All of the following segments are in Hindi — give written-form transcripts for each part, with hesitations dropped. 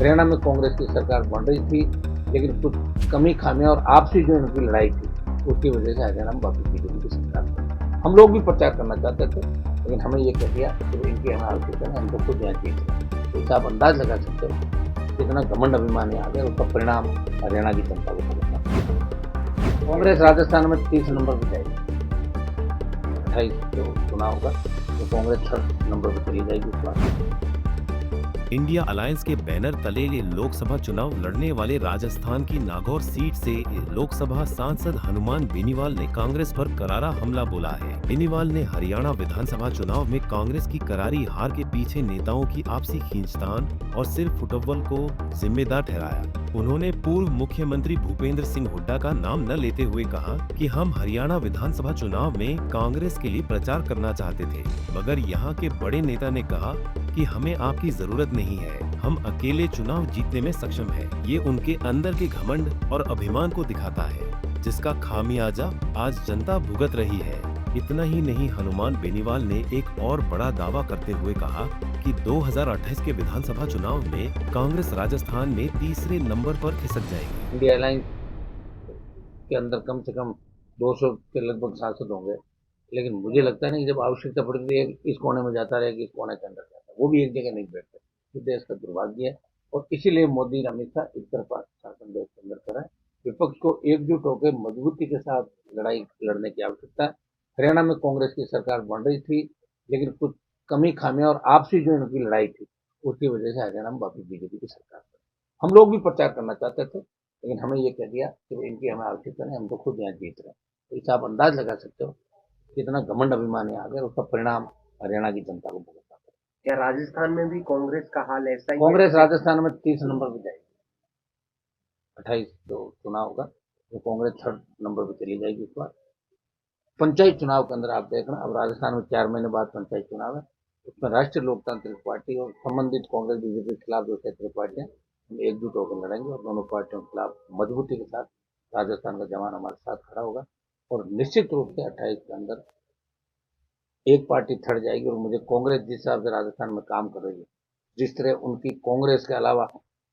हरियाणा में कांग्रेस की सरकार बन रही थी, लेकिन कुछ कमी खामियां और आपसी जो इनकी लड़ाई थी, उसकी वजह से हरियाणा में वापस बीजेपी की सरकार बनी। हम लोग भी प्रचार करना चाहते थे, लेकिन हमें ये कह दिया कि इनकी हमें आवश्यकता नहीं, हम तो खुद यहाँ जीत रहे। तो आप अंदाज लगा सकते हो कितना घमंड अभिमान आ गया, उसका परिणाम हरियाणा की जनता को भुगतना। कांग्रेस राजस्थान में 30 नंबर पर जाएगी। 28 जो चुनाव होगा तो कांग्रेस 3rd नंबर पर चली जाएगी इस बार। इंडिया अलायंस के बैनर तले लोकसभा चुनाव लड़ने वाले राजस्थान की नागौर सीट से लोकसभा सांसद हनुमान बेनीवाल ने कांग्रेस पर करारा हमला बोला है। बेनीवाल ने हरियाणा विधानसभा चुनाव में कांग्रेस की करारी हार के पीछे नेताओं की आपसी खींचतान और सिर फुटबॉल को जिम्मेदार ठहराया। उन्होंने पूर्व मुख्यमंत्री भूपेंद्र सिंह हुड्डा का नाम न लेते हुए कहा कि हम हरियाणा विधानसभा चुनाव में कांग्रेस के लिए प्रचार करना चाहते थे, मगर यहाँ के बड़े नेता ने कहा कि हमें आपकी जरूरत नहीं है, हम अकेले चुनाव जीतने में सक्षम हैं। ये उनके अंदर के घमंड और अभिमान को दिखाता है, जिसका खामियाजा आज जनता भुगत रही है। इतना ही नहीं, हनुमान बेनीवाल ने एक और बड़ा दावा करते हुए कहा कि 2028 के विधानसभा चुनाव में कांग्रेस राजस्थान में 3रे नंबर पर खिसक जाएगी। इंडिया अलायंस के अंदर कम से कम 200 के लगभग सांसद होंगे, लेकिन मुझे लगता नहीं जब आवश्यकता पड़ती है इस कोने में जाता रहेगा, इस कोने के अंदर जाता है, वो भी एक जगह नहीं बैठते। तो देश का दुर्भाग्य है और इसीलिए मोदी हमेशा एक तरफा शासन देश के अंदर करा है। विपक्ष को एकजुट होकर मजबूती के साथ लड़ाई लड़ने की आवश्यकता है। हरियाणा में कांग्रेस की सरकार बन रही थी, लेकिन कुछ कमी खामियां और आपसी जो इनकी लड़ाई थी, उसकी वजह से हरियाणा में वापस बीजेपी की सरकार बनी। हम लोग भी प्रचार करना चाहते थे, लेकिन हमें ये कह दिया कि इनकी हमें आवश्यकता नहीं, हम तो खुद यहाँ जीत रहे। तो इसे आप अंदाज लगा सकते हो कितना घमंड अभिमान आ गया, उसका परिणाम हरियाणा की जनता को भुगतना पड़ा। क्या राजस्थान में भी कांग्रेस का हाल ऐसा ही? कांग्रेस राजस्थान में 30 नंबर पर जाएगी। 28 जो चुनाव होगा तो कांग्रेस 3rd नंबर पर चली जाएगी इस बार। पंचायत चुनाव के अंदर आप देखना, अब राजस्थान में 4 महीने बाद पंचायत चुनाव है, उसमें राष्ट्रीय लोकतांत्रिक पार्टी और संबंधित कांग्रेस बीजेपी के खिलाफ जो क्षेत्रीय पार्टियां हम एकजुट होकर लड़ेंगे और दोनों पार्टियों के खिलाफ मजबूती के साथ राजस्थान का जवान हमारे साथ खड़ा होगा और निश्चित रूप से 28 के अंदर एक पार्टी 3rd जाएगी। और मुझे कांग्रेस जिस हिसाब से राजस्थान में काम कर रही है, जिस तरह उनकी कांग्रेस के अलावा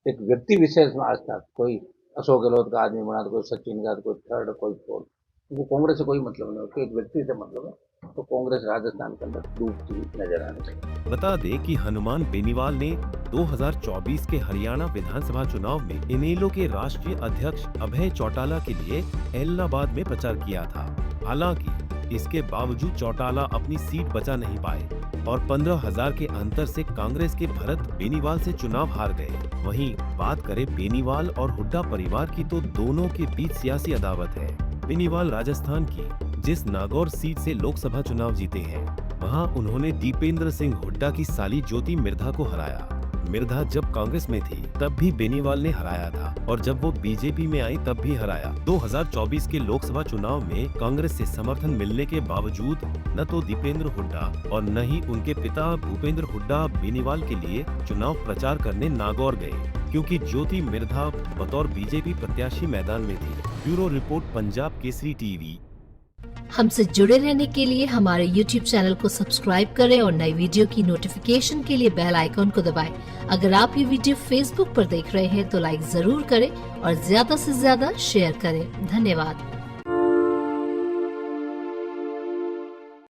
एक व्यक्ति विशेष में आज तक कोई अशोक गहलोत का आदमी बना, तो कोई सचिन का, कोई 3rd, कोई 4th, वो कांग्रेस से कोई मतलब नहीं, उसके एक व्यक्ति से मतलब है। तो कांग्रेस राजस्थान के अंदर डूबती नजर आने चाहिए। बता दें कि हनुमान बेनीवाल ने 2024 के हरियाणा विधानसभा चुनाव में इनेलो के राष्ट्रीय अध्यक्ष अभय चौटाला के लिए एलनाबाद में प्रचार किया था। हालांकि इसके बावजूद चौटाला अपनी सीट बचा नहीं पाए और 15,000 के अंतर से कांग्रेस के भरत बेनीवाल से चुनाव हार गए। वहीं बात करें बेनीवाल और हुड्डा परिवार की, तो दोनों के बीच सियासी अदावत है। बेनीवाल राजस्थान की जिस नागौर सीट से लोकसभा चुनाव जीते हैं, वहां उन्होंने दीपेंद्र सिंह हुड्डा की साली ज्योति मिर्धा को हराया। मिर्धा जब कांग्रेस में थी तब भी बेनीवाल ने हराया था और जब वो बीजेपी में आई तब भी हराया। 2024 के लोकसभा चुनाव में कांग्रेस से समर्थन मिलने के बावजूद न तो दीपेंद्र हुड्डा और न ही उनके पिता भूपेंद्र हुड्डा बेनीवाल के लिए चुनाव प्रचार करने नागौर गए, क्योंकि ज्योति मिर्धा बतौर बीजेपी प्रत्याशी मैदान में थी। Bureau report, Punjab Kesari TV. हमसे जुड़े रहने के लिए हमारे YouTube चैनल को सब्सक्राइब करें और नई वीडियो की नोटिफिकेशन के लिए बेल आइकॉन को दबाएं। अगर आप ये वीडियो Facebook पर देख रहे हैं तो लाइक जरूर करें और ज्यादा से ज्यादा शेयर करें। धन्यवाद।